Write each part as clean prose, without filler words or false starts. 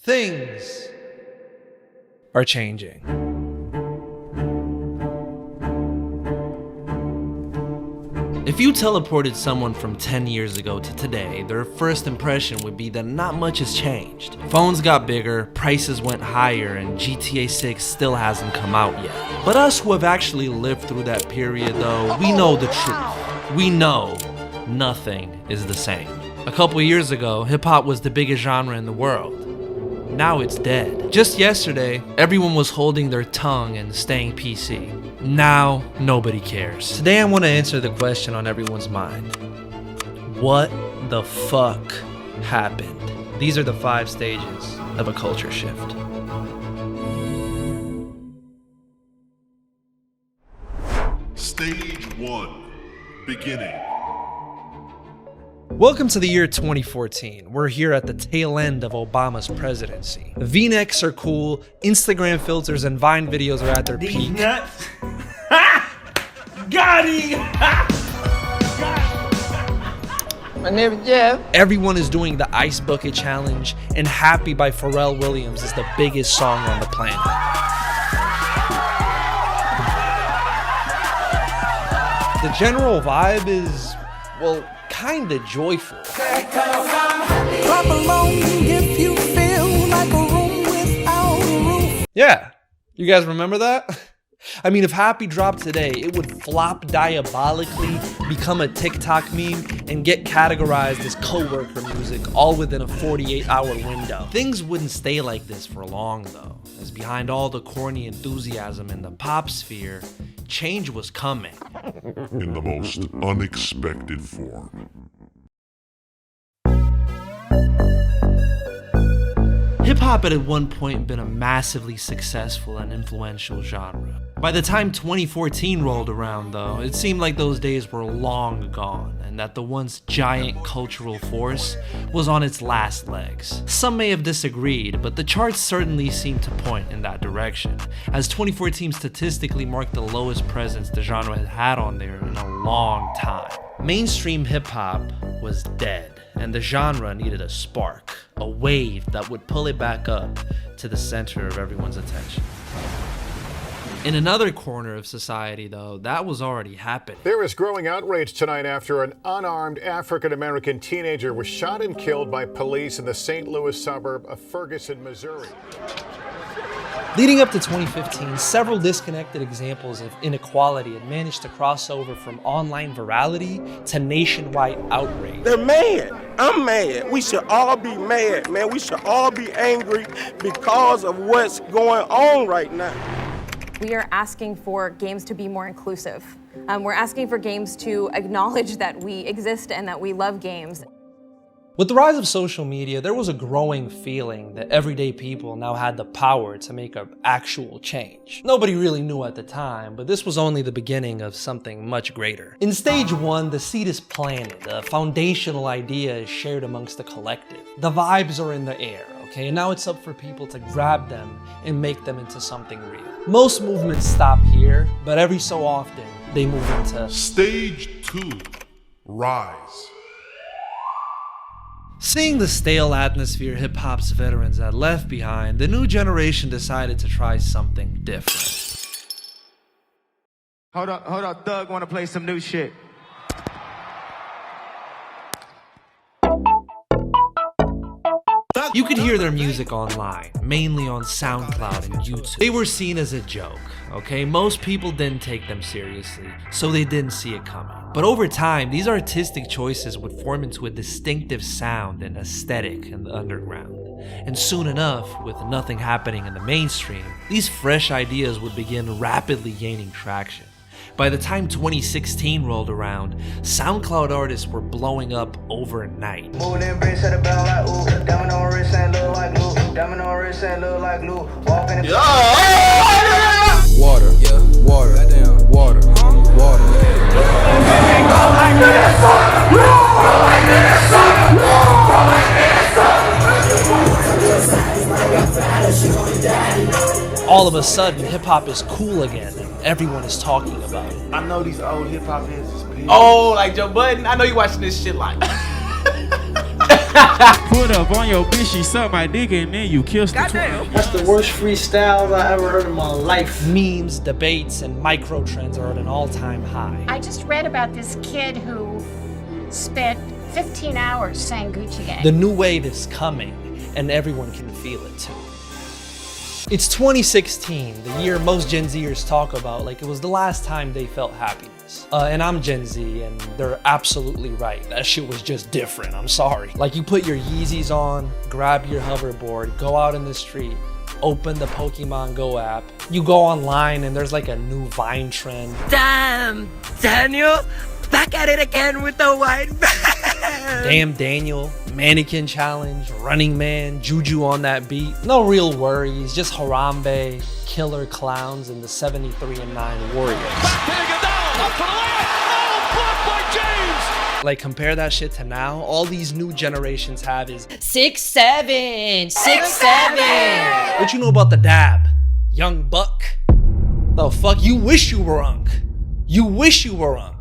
Things are changing. If you teleported someone from 10 years ago to today, their first impression would be that not much has changed. Phones got bigger, prices went higher, and GTA 6 still hasn't come out yet. But us who have actually lived through that period though, we know the truth. We know nothing is the same. A couple years ago, hip-hop was the biggest genre in the world. Now it's dead. Just yesterday, everyone was holding their tongue and staying PC. Now, nobody cares. Today I want to answer the question on everyone's mind. What the fuck happened? These are the 5 stages of a culture shift. Stage 1. Beginning. Welcome to the year 2014. We're here at the tail end of Obama's presidency. V-necks are cool, Instagram filters and Vine videos are at their peak. Nuts. Got him. My name is Jeff. Everyone is doing the Ice Bucket Challenge, and Happy by Pharrell Williams is the biggest song on the planet. The general vibe is, well, kinda joyful. Clap along if you feel like a room without a roof. Yeah, you guys remember that? I mean, if Happy dropped today, it would flop diabolically, become a TikTok meme, and get categorized as coworker music all within a 48-hour window. Things wouldn't stay like this for long though, as behind all the corny enthusiasm in the pop sphere, change was coming. In the most unexpected form. Hip-hop had at one point been a massively successful and influential genre. By the time 2014 rolled around though, it seemed like those days were long gone and that the once giant cultural force was on its last legs. Some may have disagreed, but the charts certainly seemed to point in that direction, as 2014 statistically marked the lowest presence the genre had had on there in a long time. Mainstream hip-hop was dead, and the genre needed a spark, a wave that would pull it back up to the center of everyone's attention. In another corner of society, though, that was already happening. There is growing outrage tonight after an unarmed African-American teenager was shot and killed by police in the St. Louis suburb of Ferguson, Missouri. Leading up to 2015, several disconnected examples of inequality had managed to cross over from online virality to nationwide outrage. They're mad. I'm mad. We should all be mad, man. We should all be angry because of what's going on right now. We are asking for games to be more inclusive. We're asking for games to acknowledge that we exist and that we love games. With the rise of social media, there was a growing feeling that everyday people now had the power to make an actual change. Nobody really knew at the time, but this was only the beginning of something much greater. In stage 1, the seed is planted, a foundational idea is shared amongst the collective. The vibes are in the air, okay? And now it's up for people to grab them and make them into something real. Most movements stop here, but every so often, they move into Stage 2. Rise. Seeing the stale atmosphere hip-hop's veterans had left behind, the new generation decided to try something different. Hold up, Thug wanna play some new shit. You could hear their music online, mainly on SoundCloud and YouTube. They were seen as a joke, okay? Most people didn't take them seriously, so they didn't see it coming. But over time, these artistic choices would form into a distinctive sound and aesthetic in the underground. And soon enough, with nothing happening in the mainstream, these fresh ideas would begin rapidly gaining traction. By the time 2016 rolled around, SoundCloud artists were blowing up overnight. Move them bricks at the bell like ooh, diamond on wrist and look like glue, diamond on wrist and look like glue. Walk in the Water, yeah, water, goddamn, water, water. All of a sudden, hip-hop is cool again, and everyone is talking about it. I know these old hip hop heads is pissed. Oh, like Joe Budden. I know you watching this shit like. Put up on your bitch, she suck my dick, and then you kissed the twin. That's the worst freestyles I ever heard in my life. Memes, debates, and micro trends are at an all-time high. I just read about this kid who spent 15 hours saying Gucci Gang. The new wave is coming, and everyone can feel it too. It's 2016, the year most Gen Zers talk about like it was the last time they felt happiness. And I'm Gen Z, and they're absolutely right. That shit was just different, I'm sorry. Like you put your Yeezys on, grab your hoverboard, go out in the street, open the Pokemon Go app. You go online and there's like a new Vine trend. Damn, Daniel, back at it again with the white band. Damn Daniel, Mannequin Challenge, Running Man, Juju on that beat. No real worries, just Harambe, killer clowns, and the 73-9 Warriors. Like compare that shit to now, all these new generations have is 6'7", 6'7". What you know about the dab? Young Buck? The fuck? You wish you were Unk. You wish you were Unk.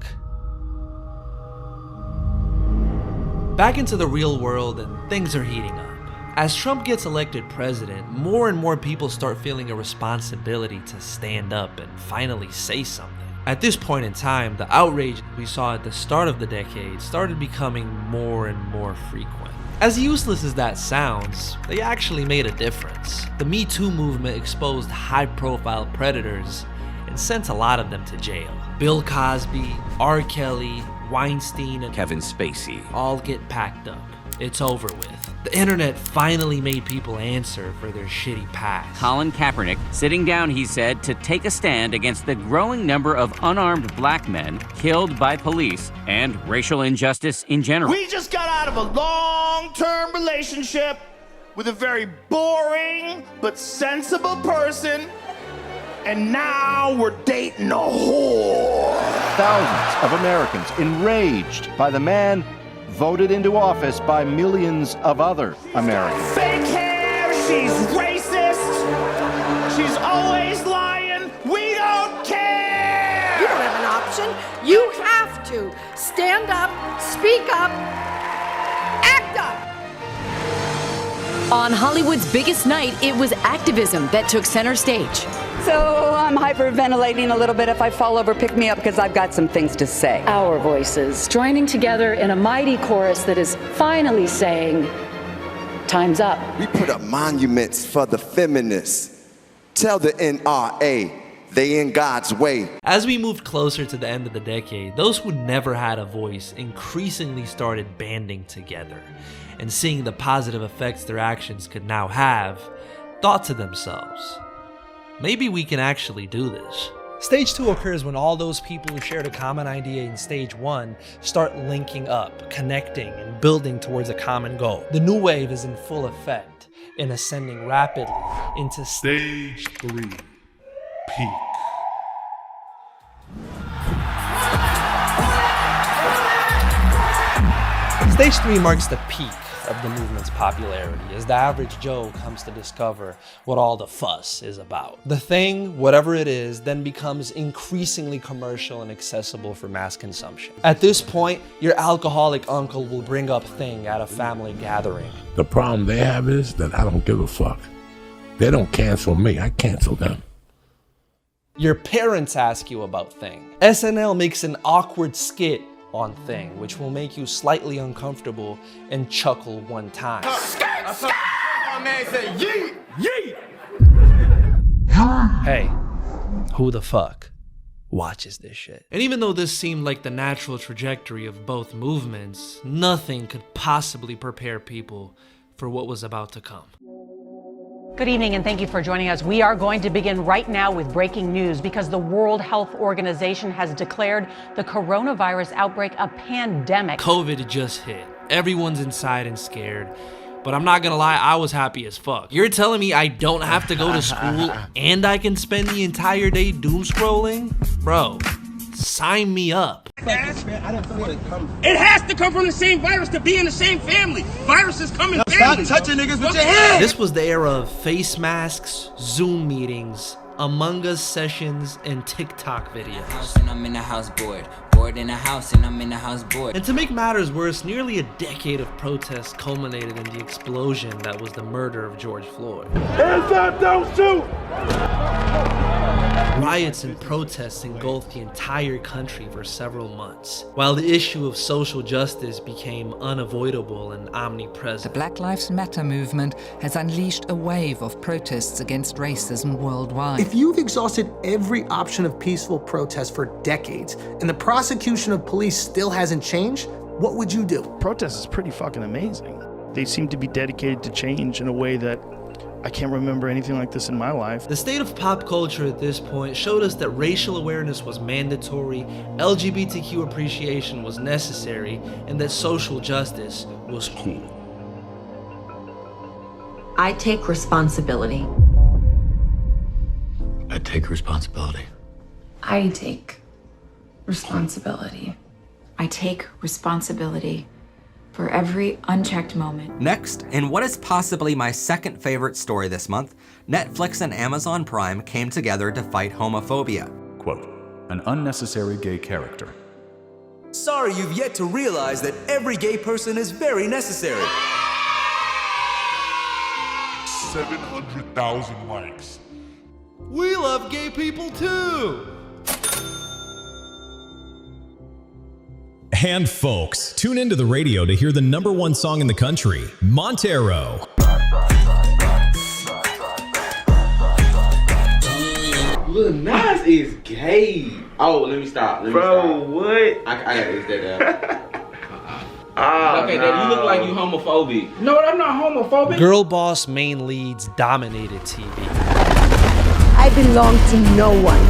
Back into the real world, and things are heating up. As Trump gets elected president, more and more people start feeling a responsibility to stand up and finally say something. At this point in time, the outrage we saw at the start of the decade started becoming more and more frequent. As useless as that sounds, they actually made a difference. The Me Too movement exposed high-profile predators and sent a lot of them to jail. Bill Cosby, R. Kelly, Weinstein, and Kevin Spacey all get packed up. It's over with. The internet finally made people answer for their shitty past. Colin Kaepernick sitting down, he said, to take a stand against the growing number of unarmed black men killed by police and racial injustice in general. We just got out of a long-term relationship with a very boring but sensible person, and now we're dating a whore. Thousands of Americans enraged by the man voted into office by millions of other Americans. Fake hair, she's racist, she's always lying, we don't care! You don't have an option, you have to stand up, speak up, act up! On Hollywood's biggest night, it was activism that took center stage. So I'm hyperventilating a little bit. If I fall over, pick me up because I've got some things to say. Our voices joining together in a mighty chorus that is finally saying, time's up. We put up monuments for the feminists. Tell the NRA they in God's way. As we moved closer to the end of the decade, those who never had a voice increasingly started banding together, and seeing the positive effects their actions could now have, thought to themselves, maybe we can actually do this. Stage 2 occurs when all those people who shared a common idea in Stage 1 start linking up, connecting, and building towards a common goal. The new wave is in full effect and ascending rapidly into Stage 3, Peak. Stage 3 marks the peak of the movement's popularity as the average Joe comes to discover what all the fuss is about. The thing, whatever it is, then becomes increasingly commercial and accessible for mass consumption. At this point, your alcoholic uncle will bring up Thing at a family gathering. The problem they have is that I don't give a fuck. They don't cancel me, I cancel them. Your parents ask you about Thing. SNL makes an awkward skit on Thing, which will make you slightly uncomfortable and chuckle one time. Hey, who the fuck watches this shit? And even though this seemed like the natural trajectory of both movements, nothing could possibly prepare people for what was about to come. Good evening and thank you for joining us. We are going to begin right now with breaking news because the World Health Organization has declared the coronavirus outbreak a pandemic. COVID just hit. Everyone's inside and scared. But I'm not gonna lie, I was happy as fuck. You're telling me I don't have to go to school and I can spend the entire day doom scrolling? Bro, sign me up. It has to come from the same virus to be in the same family. Viruses come in families. Stop touching niggas with your hands. This was the era of face masks, Zoom meetings, Among Us sessions, and TikTok videos. I'm in the house bored. bored in a house and I'm in the house bored. And to make matters worse, nearly a decade of protests culminated in the explosion that was the murder of George Floyd. Hands up, don't shoot! Riots and protests engulfed the entire country for several months, while the issue of social justice became unavoidable and omnipresent. The Black Lives Matter movement has unleashed a wave of protests against racism worldwide. If you've exhausted every option of peaceful protest for decades, and the prosecution of police still hasn't changed, what would you do? Protest is pretty fucking amazing. They seem to be dedicated to change in a way that I can't remember anything like this in my life. The state of pop culture at this point showed us that racial awareness was mandatory, LGBTQ appreciation was necessary, and that social justice was cool. I take responsibility. I take responsibility. I take responsibility. I take responsibility for every unchecked moment. Next, in what is possibly my second favorite story this month, Netflix and Amazon Prime came together to fight homophobia. Quote, an unnecessary gay character. Sorry you've yet to realize that every gay person is very necessary. 700,000 likes. We love gay people too! And folks, tune into the radio to hear the #1 song in the country, Montero. Lil Nas is gay. Oh, let me stop. Bro, what? I gotta edit that out. Okay, Dad, you look like you homophobic. No, I'm not homophobic. Girl boss main leads dominated TV. I belong to no one.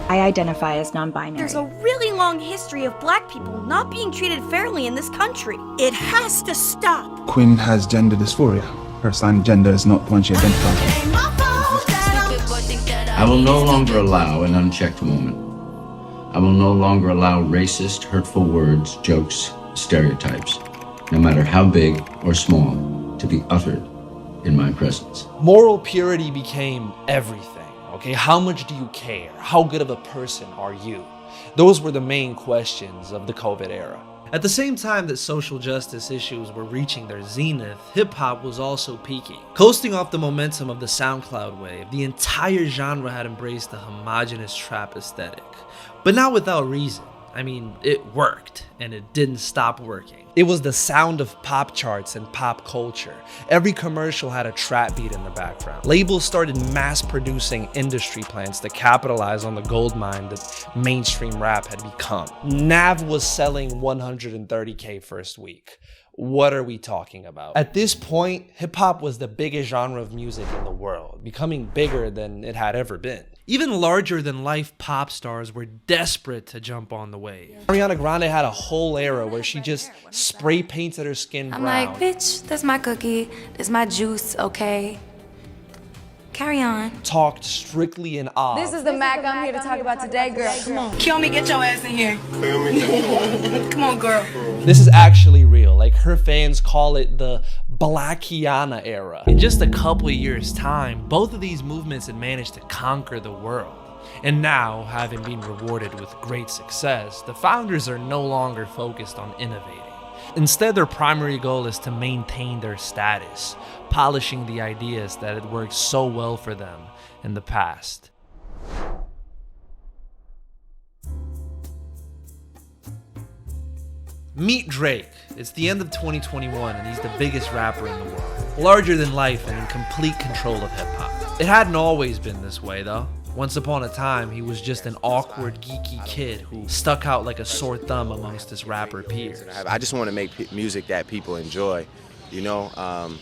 I identify as non-binary. There's a really long history of black people not being treated fairly in this country. It has to stop. Quinn has gender dysphoria. Her assigned gender is not the one she identifies with. I will no longer allow an unchecked moment. I will no longer allow racist, hurtful words, jokes, stereotypes, no matter how big or small, to be uttered in my presence. Moral purity became everything. Okay, how much do you care? How good of a person are you? Those were the main questions of the COVID era. At the same time that social justice issues were reaching their zenith, hip-hop was also peaking. Coasting off the momentum of the SoundCloud wave, the entire genre had embraced the homogenous trap aesthetic. But not without reason. I mean, it worked, and it didn't stop working. It was the sound of pop charts and pop culture. Every commercial had a trap beat in the background. Labels started mass-producing industry plans to capitalize on the goldmine that mainstream rap had become. Nav was selling 130K first week. What are we talking about? At this point, hip-hop was the biggest genre of music in the world, becoming bigger than it had ever been. Even larger-than-life pop stars were desperate to jump on the wave. Ariana Grande had a whole era where she just spray painted her skin brown. I'm like, bitch, that's my cookie. That's my juice, okay? Carry on. Talked strictly in awe. This is the Mac I'm here to talk about today, girl. Come on. Kill me, get your ass in here. Come on, girl. This is actually real. Like, her fans call it the Blackiana era. In just a couple of years' time, both of these movements had managed to conquer the world. And now, having been rewarded with great success, the founders are no longer focused on innovating. Instead, their primary goal is to maintain their status, polishing the ideas that had worked so well for them in the past. Meet Drake. It's the end of 2021 and he's the biggest rapper in the world. Larger than life and in complete control of hip-hop. It hadn't always been this way though. Once upon a time, he was just an awkward, geeky kid who stuck out like a sore thumb amongst his rapper peers. I just want to make music that people enjoy, you know?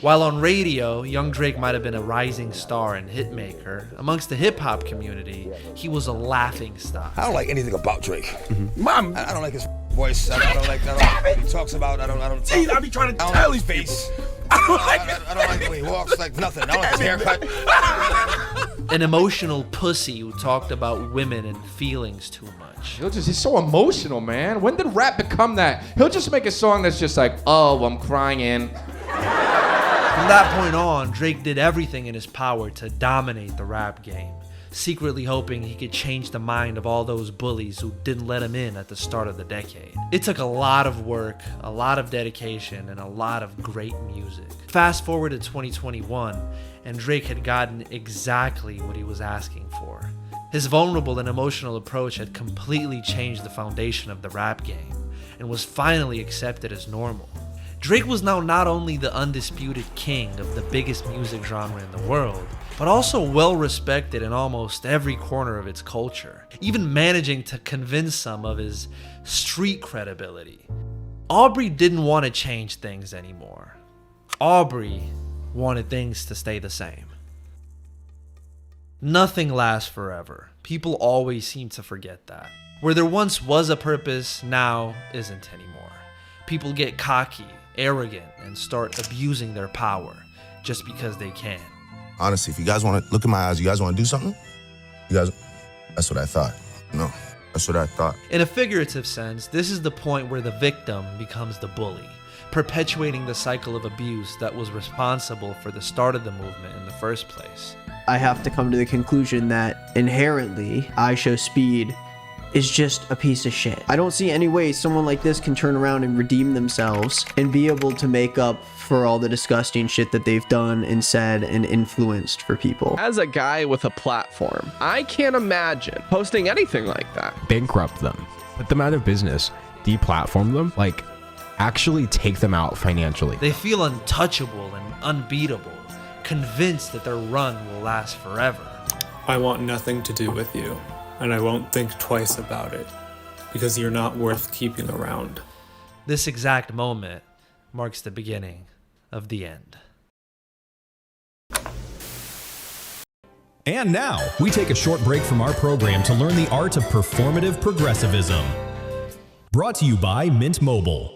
While on radio, young Drake might have been a rising star and hitmaker, amongst the hip-hop community, he was a laughing stock. I don't like anything about Drake. Mom, I don't like his voice. I don't like what he talks about. I don't. See, I be trying to tell these face. I don't like the way he walks, like nothing. I don't like his haircut. An emotional pussy who talked about women and feelings too much. He's so emotional, man. When did rap become that? He'll just make a song that's just like, oh, I'm crying. From that point on, Drake did everything in his power to dominate the rap game. secretly hoping he could change the mind of all those bullies who didn't let him in at the start of the decade. It took a lot of work, a lot of dedication, and a lot of great music. Fast forward to 2021, and Drake had gotten exactly what he was asking for. His vulnerable and emotional approach had completely changed the foundation of the rap game, and was finally accepted as normal. Drake was now not only the undisputed king of the biggest music genre in the world, but also well respected in almost every corner of its culture, even managing to convince some of his street credibility. Aubrey didn't want to change things anymore. Aubrey wanted things to stay the same. Nothing lasts forever. People always seem to forget that. Where there once was a purpose, now isn't anymore. People get cocky, arrogant, and start abusing their power just because they can. Honestly, if you guys want to look in my eyes, you guys want to do something? You guys, that's what I thought. No, that's what I thought. In a figurative sense, this is the point where the victim becomes the bully, perpetuating the cycle of abuse that was responsible for the start of the movement in the first place. I have to come to the conclusion that inherently, I Show Speed is just a piece of shit. I don't see any way someone like this can turn around and redeem themselves and be able to make up for all the disgusting shit that they've done and said and influenced for people. As a guy with a platform, I can't imagine posting anything like that. Bankrupt them, put them out of business, deplatform them, like actually take them out financially. They feel untouchable and unbeatable, convinced that their run will last forever. I want nothing to do with you, and I won't think twice about it, because you're not worth keeping around. This exact moment marks the beginning of the end. And now, we take a short break from our program to learn the art of performative progressivism. Brought to you by Mint Mobile.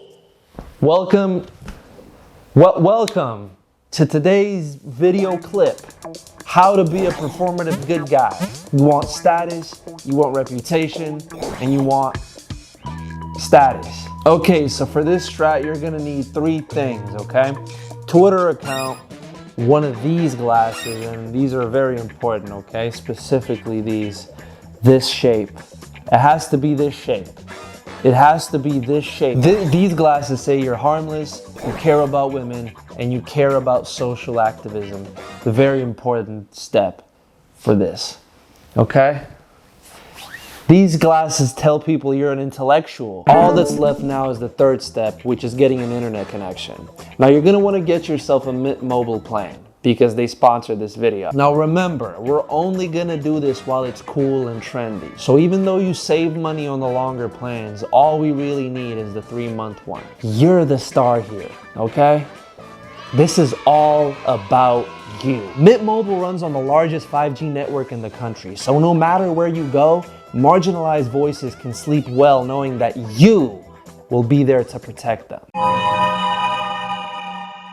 Welcome to today's video clip. How to be a performative good guy. You want status, you want reputation, and you want status. Okay, so for this strat, you're gonna need 3 things, okay? Twitter account, one of these glasses, and these are very important, okay? Specifically this shape. It has to be this shape. It has to be this shape. These glasses say you're harmless, you care about women, and you care about social activism. The very important step for this, okay? These glasses tell people you're an intellectual. All that's left now is the 3rd step, which is getting an internet connection. Now you're gonna wanna get yourself a Mint Mobile plan, because they sponsor this video. Now remember, we're only gonna do this while it's cool and trendy. So even though you save money on the longer plans, all we really need is the 3-month one. You're the star here, okay? This is all about you. Mint Mobile runs on the largest 5G network in the country, so no matter where you go, marginalized voices can sleep well knowing that you will be there to protect them.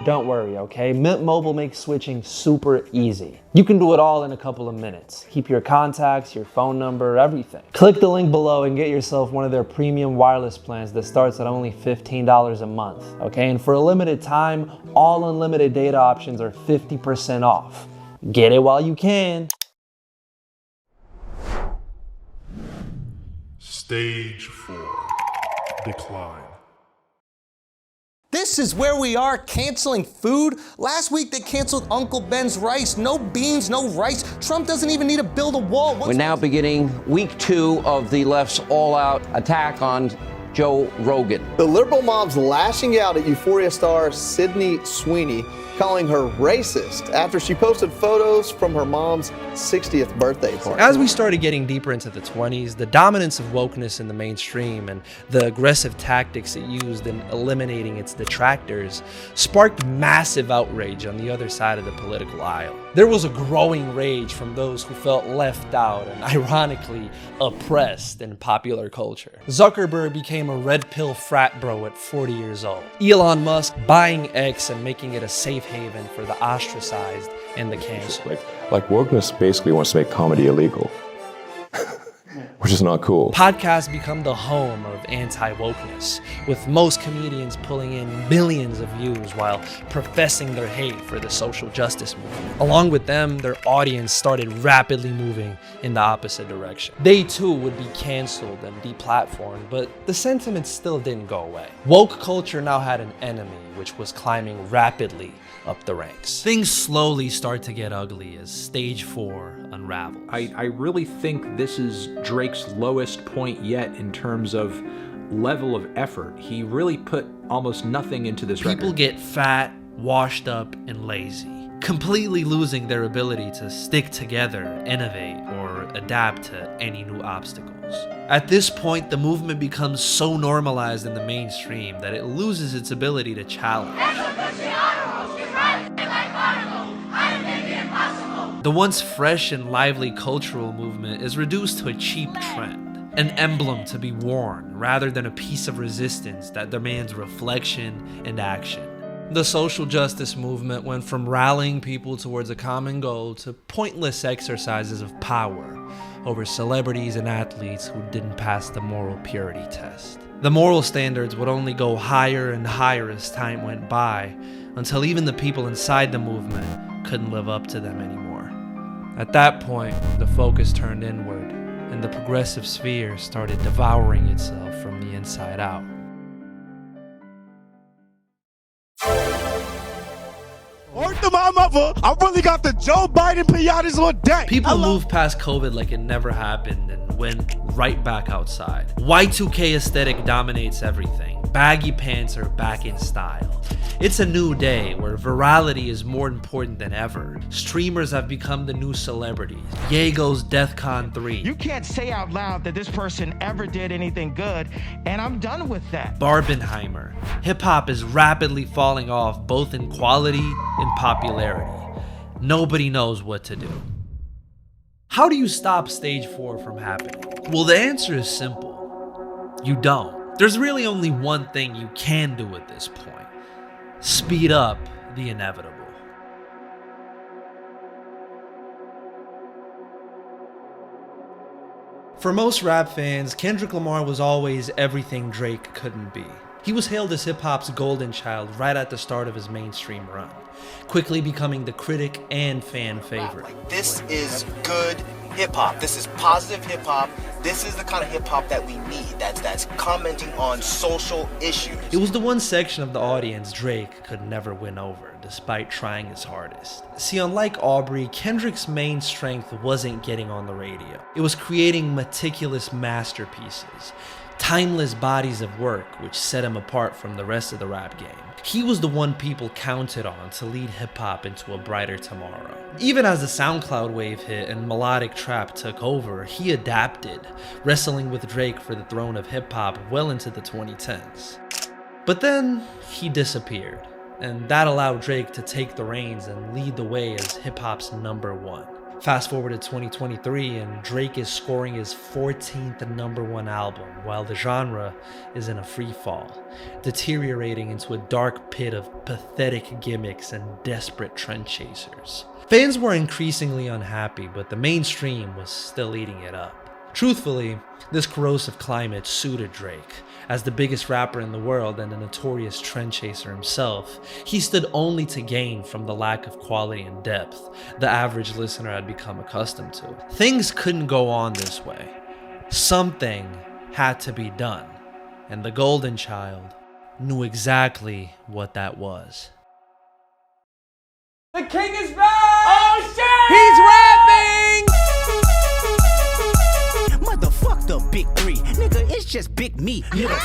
Don't worry, okay? Mint Mobile makes switching super easy. You can do it all in a couple of minutes. Keep your contacts, your phone number, everything. Click the link below and get yourself one of their premium wireless plans that starts at only $15 a month, okay? And for a limited time, all unlimited data options are 50% off. Get it while you can. Stage 4. Decline. This is where we are, canceling food. Last week they canceled Uncle Ben's rice. No beans, no rice. Trump doesn't even need to build a wall. We're now beginning week 2 of the left's all-out attack on Joe Rogan. The liberal mob's lashing out at Euphoria star Sydney Sweeney, calling her racist after she posted photos from her mom's 60th birthday party. As we started getting deeper into the 20s, the dominance of wokeness in the mainstream and the aggressive tactics it used in eliminating its detractors sparked massive outrage on the other side of the political aisle. There was a growing rage from those who felt left out and ironically oppressed in popular culture. Zuckerberg became a red pill frat bro at 40 years old. Elon Musk buying X and making it a safe haven for the ostracized and the canceled. Like wokeness basically wants to make comedy illegal. which is not cool. Podcasts become the home of anti-wokeness, with most comedians pulling in millions of views while professing their hate for the social justice movement. Along with them, their audience started rapidly moving in the opposite direction. They too would be canceled and deplatformed, but the sentiment still didn't go away. Woke culture now had an enemy, which was climbing rapidly up the ranks. Things slowly start to get ugly as stage 4 unravels. I really think this is Drake's lowest point yet in terms of level of effort. He really put almost nothing into this record. People get fat, washed up, and lazy, completely losing their ability to stick together, innovate, or adapt to any new obstacles. At this point, the movement becomes so normalized in the mainstream that it loses its ability to challenge. The once fresh and lively cultural movement is reduced to a cheap trend, an emblem to be worn rather than a piece of resistance that demands reflection and action. The social justice movement went from rallying people towards a common goal to pointless exercises of power over celebrities and athletes who didn't pass the moral purity test. The moral standards would only go higher and higher as time went by, until even the people inside the movement couldn't live up to them anymore. At that point, the focus turned inward, and the progressive sphere started devouring itself from the inside out. Word to my mother, I really got the Joe Biden pinatas on deck. People moved past COVID like it never happened and went right back outside. Y2K aesthetic dominates everything. Baggy pants are back in style. It's a new day where virality is more important than ever. Streamers have become the new celebrities. Ye goes DEFCON 3. You can't say out loud that this person ever did anything good, and I'm done with that. Barbenheimer. Hip-hop is rapidly falling off both in quality and popularity. Nobody knows what to do. How do you stop stage 4 from happening? Well, the answer is simple. You don't. There's really only one thing you can do at this point. Speed up the inevitable. For most rap fans, Kendrick Lamar was always everything Drake couldn't be. He was hailed as hip-hop's golden child right at the start of his mainstream run, quickly becoming the critic and fan favorite. This is good hip-hop. This is positive hip-hop. This is the kind of hip-hop that we need, that's commenting on social issues. It was the one section of the audience Drake could never win over, despite trying his hardest. See, unlike Aubrey, Kendrick's main strength wasn't getting on the radio. It was creating meticulous masterpieces, timeless bodies of work which set him apart from the rest of the rap game. He was the one people counted on to lead hip-hop into a brighter tomorrow. Even as the SoundCloud wave hit and melodic trap took over, he adapted, wrestling with Drake for the throne of hip-hop well into the 2010s. But then, he disappeared, and that allowed Drake to take the reins and lead the way as hip-hop's #1. Fast forward to 2023 and Drake is scoring his 14th #1 album while the genre is in a free fall, deteriorating into a dark pit of pathetic gimmicks and desperate trend chasers. Fans were increasingly unhappy, but the mainstream was still eating it up. Truthfully, this corrosive climate suited Drake. As the biggest rapper in the world and a notorious trend chaser himself, he stood only to gain from the lack of quality and depth the average listener had become accustomed to. Things couldn't go on this way. Something had to be done, and the Golden Child knew exactly what that was. The king is back! Oh shit! He's rapping! Motherfuck the big three. Nigga, it's just big me. Nigga,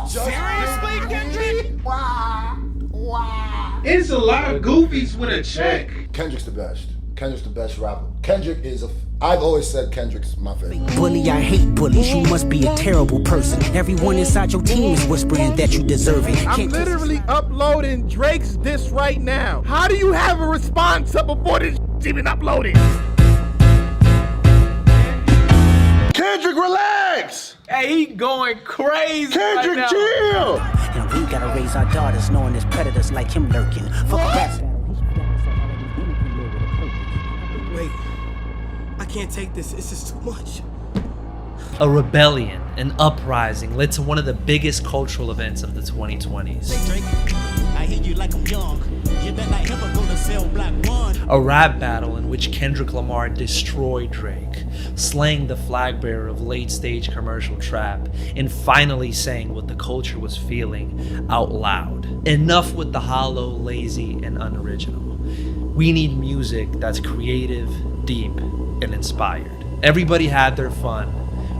Seriously, Kendrick? Wow. It's a lot of goofies with a check. Kendrick's the best. Kendrick's the best rapper. Kendrick is I've always said Kendrick's my favorite. Bully, I hate bullies. You must be a terrible person. Everyone inside your team is whispering that you deserve it. I'm literally uploading Drake's diss right now. How do you have a response up before this even uploaded? Kendrick, relax! Hey, he going crazy. Kendrick, right now. chill! And we gotta raise our daughters knowing there's predators like him lurking. Fuck a rap battle. Wait, I can't take this. This is too much. A rebellion, an uprising, led to one of the biggest cultural events of the 2020s. I hear you like I'm young. You better not ever go to cell block 1. A rap battle in which Kendrick Lamar destroyed Drake, slaying the flag bearer of late-stage commercial trap, and finally saying what the culture was feeling out loud. Enough with the hollow, lazy, and unoriginal. We need music that's creative, deep, and inspired. Everybody had their fun,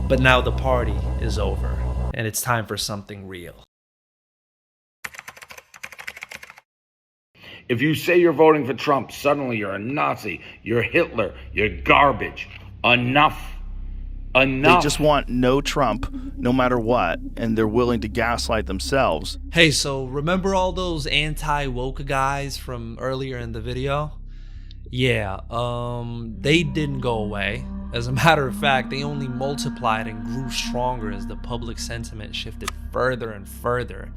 but now the party is over, and it's time for something real. If you say you're voting for Trump, suddenly you're a Nazi, you're Hitler, you're garbage. Enough. Enough. They just want no Trump, no matter what, and they're willing to gaslight themselves. Hey, so remember all those anti-woke guys from earlier in the video? Yeah, they didn't go away. As a matter of fact, they only multiplied and grew stronger as the public sentiment shifted further and further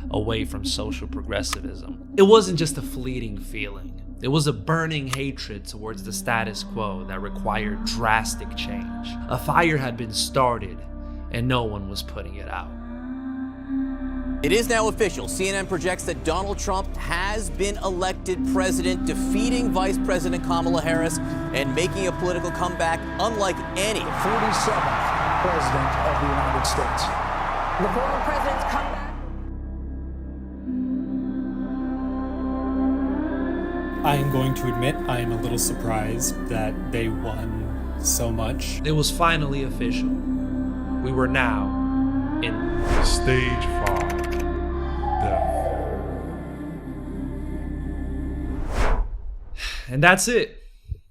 away from social progressivism. It wasn't just a fleeting feeling. It was a burning hatred towards the status quo that required drastic change. A fire had been started, and no one was putting it out. It is now official. CNN projects that Donald Trump has been elected president, defeating Vice President Kamala Harris and making a political comeback unlike any. 47th president of the United States. The former president's comeback. I am going to admit I am a little surprised that they won so much. It was finally official. We were now in Stage 5. And that's it.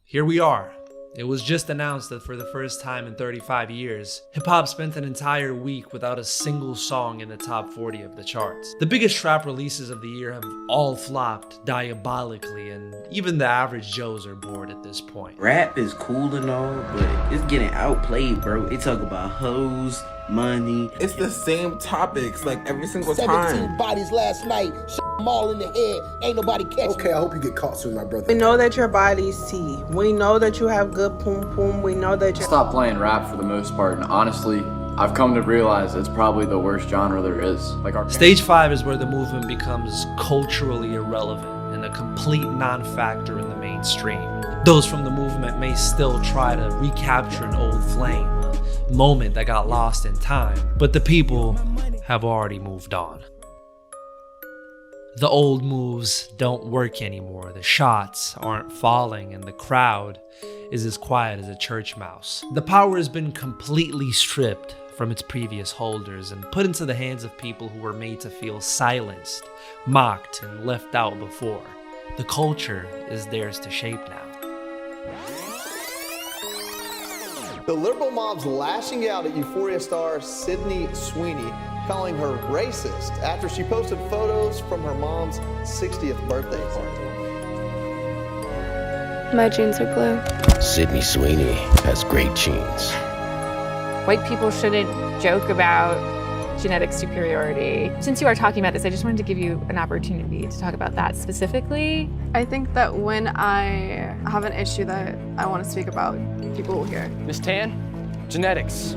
Here we are. It was just announced that for the first time in 35 years, hip-hop spent an entire week without a single song in the top 40 of the charts. The biggest trap releases of the year have all flopped diabolically, and even the average Joes are bored at this point. Rap is cool and all, but it's getting outplayed, bro. They talk about hoes, money. It's the same topics like every single 17 bodies last night. Them all in the head. Ain't nobody catching. Okay, I hope you get caught soon, my brother. We know that your body's T. We know that you have good poom poom. We know that you stop playing rap for the most part, and honestly, I've come to realize it's probably the worst genre there is. Like our Stage 5 is where the movement becomes culturally irrelevant and a complete non-factor in the mainstream. Those from the movement may still try to recapture an old flame, a moment that got lost in time, but the people have already moved on. The old moves don't work anymore, the shots aren't falling, and the crowd is as quiet as a church mouse. The power has been completely stripped from its previous holders and put into the hands of people who were made to feel silenced, mocked, and left out before. The culture is theirs to shape now. The liberal mob's lashing out at Euphoria star Sydney Sweeney, calling her racist after she posted photos from her mom's 60th birthday party. My jeans are blue. Sydney Sweeney has great jeans. White people shouldn't joke about genetic superiority. Since you are talking about this, I just wanted to give you an opportunity to talk about that specifically. I think that when I have an issue that I want to speak about, people will hear. Miss Tan, genetics.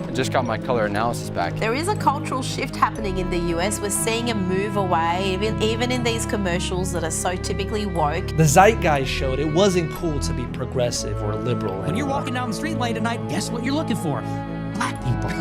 I just got my color analysis back. There is a cultural shift happening in the US. We're seeing a move away, even in these commercials that are so typically woke. The zeitgeist showed it wasn't cool to be progressive or liberal anymore. When you're walking down the street late at night, guess what you're looking for? Black people.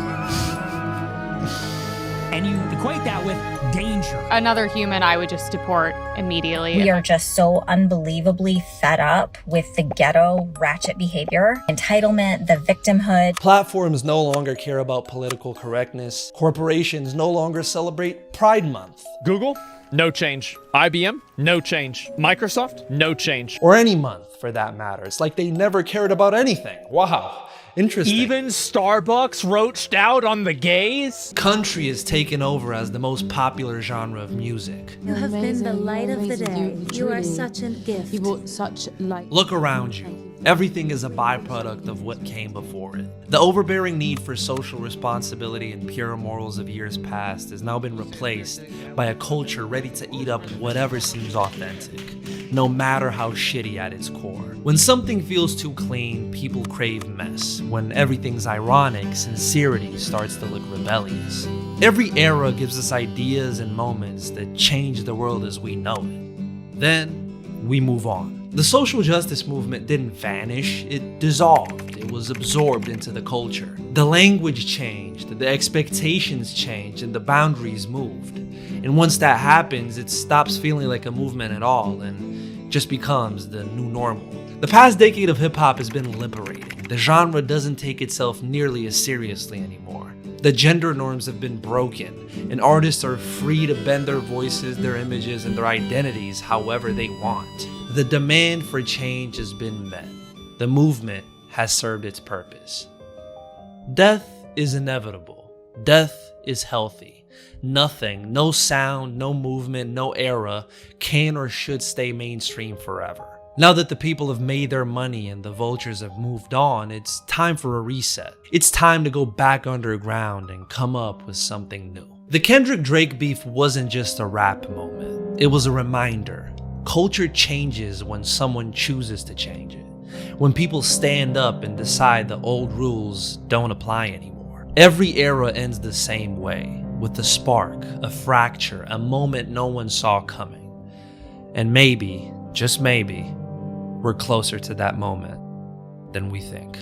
And you equate that with danger. Another human I would just deport immediately. We are just so unbelievably fed up with the ghetto ratchet behavior, entitlement, the victimhood. Platforms no longer care about political correctness. Corporations no longer celebrate Pride Month. Google, no change. IBM, no change. Microsoft, no change. Or any month for that matter. It's like they never cared about anything. Wow. Interesting. Even Starbucks roached out on the gays? Country is taken over as the most popular genre of music. You have been the light of the day. You are such a gift. You brought such light. Look around you. Everything is a byproduct of what came before it. The overbearing need for social responsibility and pure morals of years past has now been replaced by a culture ready to eat up whatever seems authentic. no matter how shitty at its core. When something feels too clean, people crave mess. When everything's ironic, sincerity starts to look rebellious. Every era gives us ideas and moments that change the world as we know it. Then, we move on. The social justice movement didn't vanish, it dissolved. It was absorbed into the culture. The language changed, the expectations changed, and the boundaries moved. And once that happens, it stops feeling like a movement at all and just becomes the new normal. The past decade of hip-hop has been liberating. The genre doesn't take itself nearly as seriously anymore. The gender norms have been broken, and artists are free to bend their voices, their images, and their identities however they want. The demand for change has been met. The movement has served its purpose. Death is inevitable. Death is healthy. Nothing, no sound, no movement, no era can or should stay mainstream forever. Now that the people have made their money and the vultures have moved on, it's time for a reset. It's time to go back underground and come up with something new. The Kendrick-Drake beef wasn't just a rap moment. It was a reminder. Culture changes when someone chooses to change it. When people stand up and decide the old rules don't apply anymore. Every era ends the same way, with a spark, a fracture, a moment no one saw coming. And maybe, just maybe, we're closer to that moment than we think.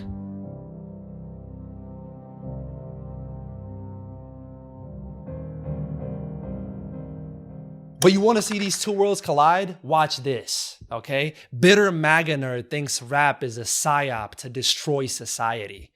But you want to see these two worlds collide? Watch this, okay? Bitter MAGA nerd thinks rap is a psyop to destroy society.